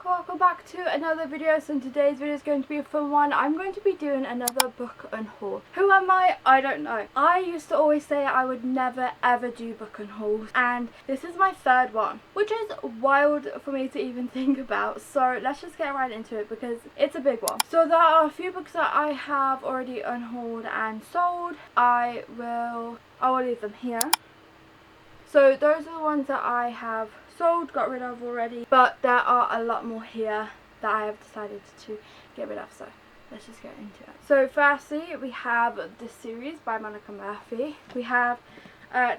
welcome back to another video. So in today's video is going to be a fun one. I'm going to be doing another book unhaul. Who am I? I don't know. I used to always say I would never ever do book unhauls, and this is my third one, which is wild for me to even think about. So let's just get right into it because it's a big one. So there are a few books that I have already unhauled and sold. I will leave them here. So those are the ones that I have sold, got rid of already, but there are a lot more here that I have decided to get rid of, so let's just get into it. So firstly, we have this series by Monica Murphy. We have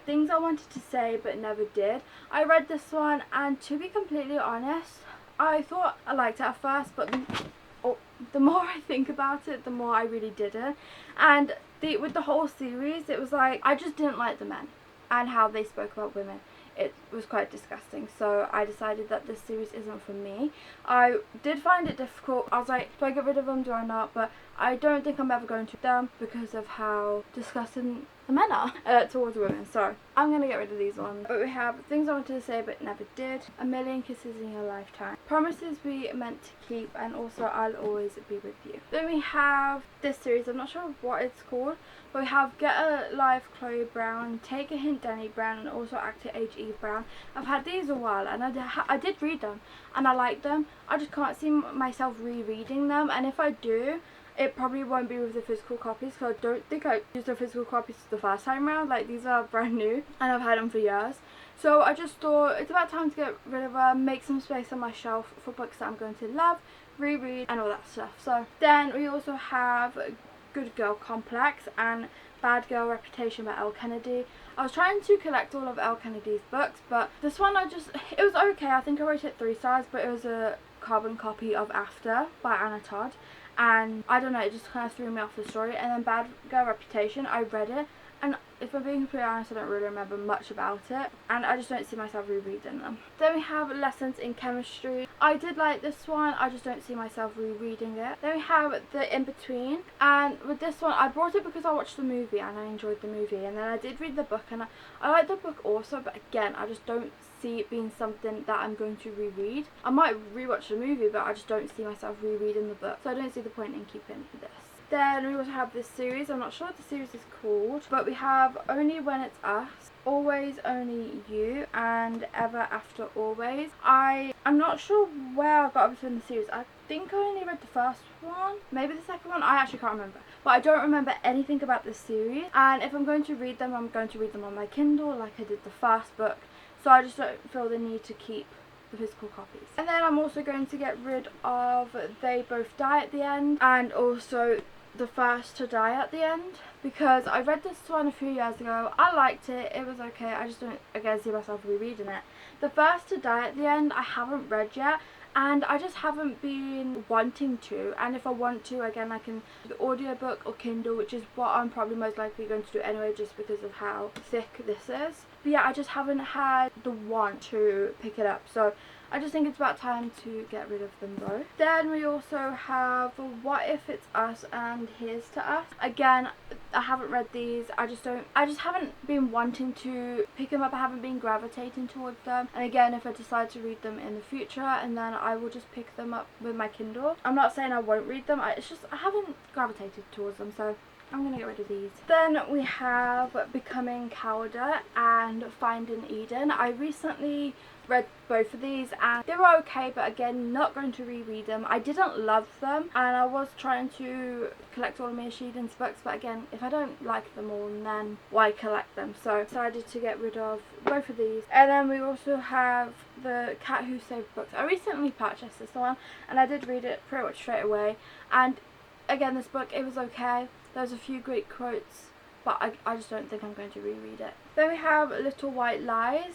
Things I Wanted to Say But Never Did. I read this one, and to be completely honest, I thought I liked it at first, but the more I think about it, the more I really didn't. And with the whole series, it was like, I just didn't like the men and how they spoke about women. It was quite disgusting, so I decided that this series isn't for me. I did find it difficult. I was like, do I get rid of them, do I not? But I don't think I'm ever going to them because of how disgusting the men are towards women, so I'm going to get rid of these ones. But we have Things I Wanted to Say But Never Did, A Million Kisses in Your Lifetime, Promises We Meant to Keep, and also I'll Always Be With You. Then we have this series, I'm not sure what it's called, but we have Get a Life Chloe Brown, Take a Hint Danny Brown, and also Actor Age Eve Brown. I've had these a while, and I did read them and I like them. I just can't see myself rereading them, and if I do, it probably won't be with the physical copies, because I don't think I used the physical copies the first time around. Like, these are brand new and I've had them for years. So I just thought it's about time to get rid of them, make some space on my shelf for books that I'm going to love, reread, and all that stuff. So then we also have Good Girl Complex and Bad Girl Reputation by Elle Kennedy. I was trying to collect all of Elle Kennedy's books, but this one it was okay. I think I rated it 3 stars, but it was a carbon copy of After by Anna Todd. And I don't know, it just kind of threw me off the story. And then Bad Girl Reputation, I read it, and if I'm being completely honest, I don't really remember much about it, and I just don't see myself rereading them. Then we have Lessons in Chemistry. I did like this one, I just don't see myself rereading it. Then we have The In Between, and with this one, I brought it because I watched the movie and I enjoyed the movie, and then I did read the book, and I like the book also, but again, I just don't see it being something that I'm going to reread. I might rewatch the movie, but I just don't see myself rereading the book, so I don't see the point in keeping this. Then we also have this series, I'm not sure what the series is called, but we have Only When It's Us, Always Only You, and Ever After Always. I'm not sure where I got up to in the series. I think I only read the first one, maybe the second one, I actually can't remember. But I don't remember anything about this series, and if I'm going to read them, I'm going to read them on my Kindle like I did the first book, so I just don't feel the need to keep the physical copies. And then I'm also going to get rid of They Both Die at the End, and also The First to Die at the End, because I read this one a few years ago. I liked it, it was okay, I just don't again see myself rereading it. The First to Die at the End I haven't read yet, and I just haven't been wanting to, and if I want to, again, I can do the audiobook or Kindle, which is what I'm probably most likely going to do anyway, just because of how thick this is. But yeah, I just haven't had the want to pick it up, so I just think it's about time to get rid of them both. Then we also have What If It's Us and Here's to Us. Again, I haven't read these. I just haven't been wanting to pick them up. I haven't been gravitating towards them. And again, if I decide to read them in the future, and then I will just pick them up with my Kindle. I'm not saying I won't read them. I haven't gravitated towards them, so I'm going to get rid of these. Then we have Becoming Cowder and Finding Eden. I recently read both of these and they were okay, but again, not going to reread them. I didn't love them, and I was trying to collect all of Mia Sheehan's books, but again, if I don't like them all, then why collect them? So I decided to get rid of both of these. And then we also have The Cat Who Saved Books. I recently purchased this one and I did read it pretty much straight away, and again, this book, it was okay. There's a few great quotes, but I just don't think I'm going to reread it. Then we have Little White Lies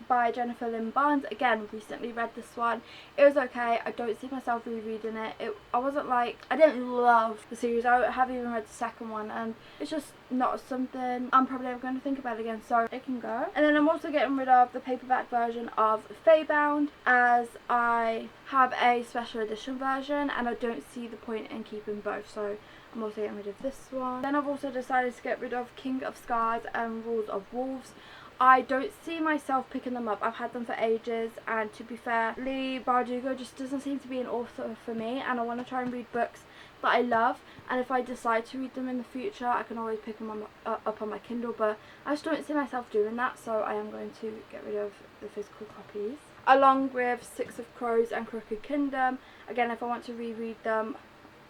by Jennifer Lynn Barnes. Again, recently read this one. It was okay. I don't see myself rereading it. I didn't love the series. I haven't even read the second one, and it's just not something I'm probably ever going to think about again, so it can go. And then I'm also getting rid of the paperback version of Feybound, as I have a special edition version and I don't see the point in keeping both, so I'm also getting rid of this one. Then I've also decided to get rid of King of Scars and Rules of Wolves. I don't see myself picking them up. I've had them for ages, and to be fair, Leigh Bardugo just doesn't seem to be an author for me, and I want to try and read books that I love, and if I decide to read them in the future, I can always pick them up on my Kindle, but I just don't see myself doing that, so I am going to get rid of the physical copies. Along with Six of Crows and Crooked Kingdom, again, if I want to reread them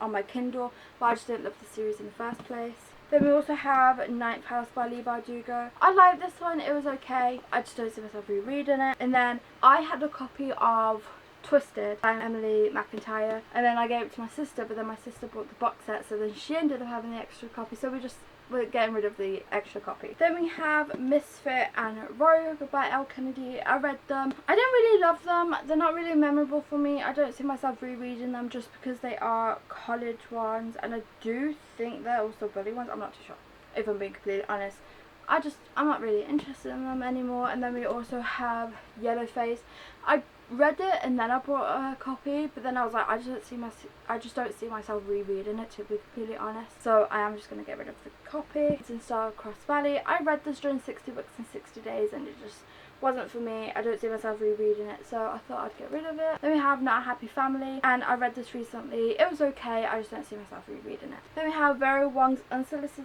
on my Kindle, but I just didn't love the series in the first place. Then we also have Ninth House by Leigh Bardugo. I like this one, it was okay, I just don't see myself rereading it. And then I had a copy of Twisted by Emily McIntyre, and then I gave it to my sister, but then my sister bought the box set, so then she ended up having the extra copy, so we're getting rid of the extra copy. Then we have Misfit and Rogue by Elle Kennedy. I read them. I don't really love them. They're not really memorable for me. I don't see myself rereading them just because they are college ones, and I do think they're also bully ones. I'm not too sure, if I'm being completely honest. I'm not really interested in them anymore. And then we also have Yellowface. I read it and then I bought a copy, but then I was like, I just don't see myself rereading it, to be completely honest, so I am just going to get rid of the copy. It's in Starcross Valley. I read this during 60 books in 60 days and it just wasn't for me. I don't see myself rereading it, so I thought I'd get rid of it. Then we have Not a Happy Family, and I read this recently. It was okay, I just don't see myself rereading it. Then we have Vera Wong's Unsolicited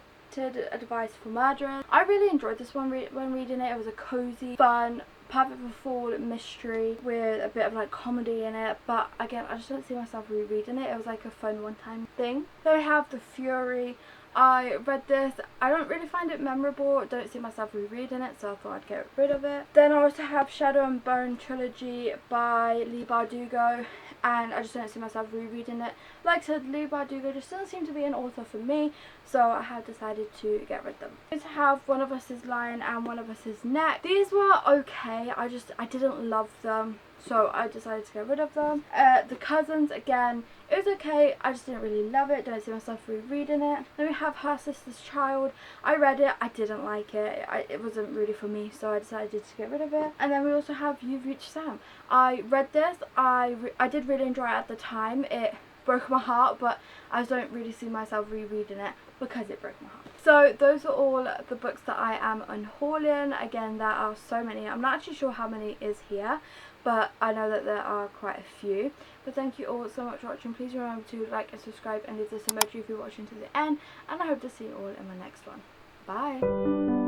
Advice for Murderers. I really enjoyed this one when reading it. It was a cozy, fun, perfect for fall mystery with a bit of like comedy in it, but again, I just don't see myself rereading it. It was like a fun one-time thing. Then we have The Fury. I read this. I don't really find it memorable. Don't see myself rereading it, so I thought I'd get rid of it. Then I also have Shadow and Bone Trilogy by Leigh Bardugo, and I just don't see myself rereading it. Like I said, Leigh Bardugo just doesn't seem to be an author for me, so I have decided to get rid of them. I have One of Us is Lion and One of Us is Neck. These were okay. I didn't love them, so I decided to get rid of them. The Cousins, again, it was okay. I just didn't really love it. Don't see myself rereading it. Then we have Her Sister's Child. I read it. I didn't like it. It wasn't really for me, so I decided to get rid of it. And then we also have You've Reached Sam. I read this. I did really enjoy it at the time. It broke my heart, but I don't really see myself rereading it because it broke my heart. So those are all the books that I am unhauling. Again, there are so many. I'm not actually sure how many is here, but I know that there are quite a few. But thank you all so much for watching. Please remember to like and subscribe and leave this emoji if you're watching to the end, and I hope to see you all in my next one. Bye.